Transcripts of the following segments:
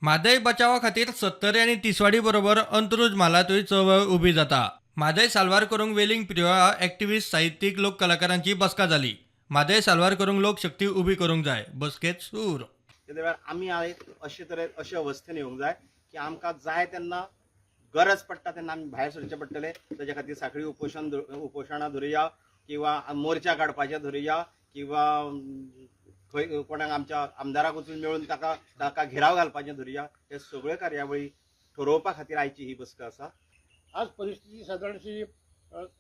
म्हादय बचावा खातीर सत्तरी आनी तिसवाडी बरोबर अंत्रुज म्हालातूय चळवळ उबी जाता। म्हादय साल्वार करूंक वेलिंग प्रिया एक्टिव्हिस्ट साहित्यीक लोक कलाकारांची बसका जाली। म्हादय साल्वार करूंक लोकशक्ती उबी करूंक जाय, बसकेत सूर। आमी अशे तरेन अशे अवस्थेन येवंक जाय की आमकां जाय तेन्ना गरज पडटा तेन्ना आमी भायर सरचे पडटले। तेजे खातीर साखळी उपोशणां धरुया किंवा मोर्चा काडपाचे धरुया किंवा खंय कोणाक आमच्या आमदाराक वचून मेळून ताका घेराव घालपाचें धरुया। हे सगळ्यो कार्यावळी ठरोवपा खातीर आयची ही बसका आसा। आज परिस्थिती सादारणशी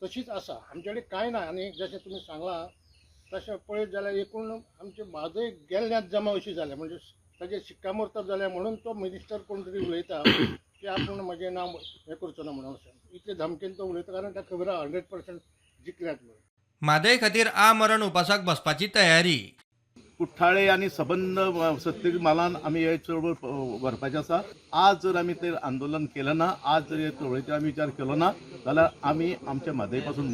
तशीच आसा, आमचे कडेन कांय ना। आनी जशें तुमी सांगलां तशें पळयत जाल्यार एकूण आमचे म्हादय गेल्ल्यात जमा अशी जाल्या, म्हणजे ताजेर शिक्कामोर्तब जाल्या म्हणून तो मिनिस्टर कोण तरी उलयता की आपूण म्हजें नांव हें करचो ना म्हणून अशें इतले धमकेन तो उलयता, कारण ताका खबर आहा 100% जिखल्यात म्हणून। म्हादय खातीर आमरण उपासाक बसपाची तयारी। कुठ्ठाळे आणि सबंद सत्तेक मालान आमी हे चळवळ व्हरपाचें आसा। आज जर आमी ते आंदोलन केलें ना, आज जर हे चळवळीचेर आमी विचार केलो ना जाल्यार आमी आमच्या म्हादय पासून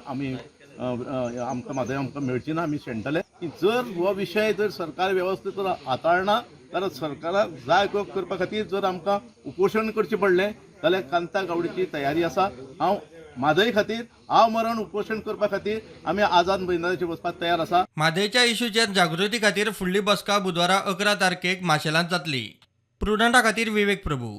आमी आमकां म्हादय आमकां मेळची ना, आमी शेणटले। जर हो विशय जर सरकार वेवस्थीत हाताळना जाल्यार सरकाराक जाय तो करपा खातीर जर आमकां उपोशण करचें पडलें जाल्यार कांता गावडेची तयारी आसा। हांव म्हादय खातीर मरण उपोशण करपा खातीर आमी आझाद मैदानाचेर वचपाक तयार आसा। म्हादयच्या इश्यूचेर जागृती खातीर फुडली बसका बुधवारा 11 तारखेक माशेलांत जातली। प्रुडंटा खातीर विवेक प्रभू।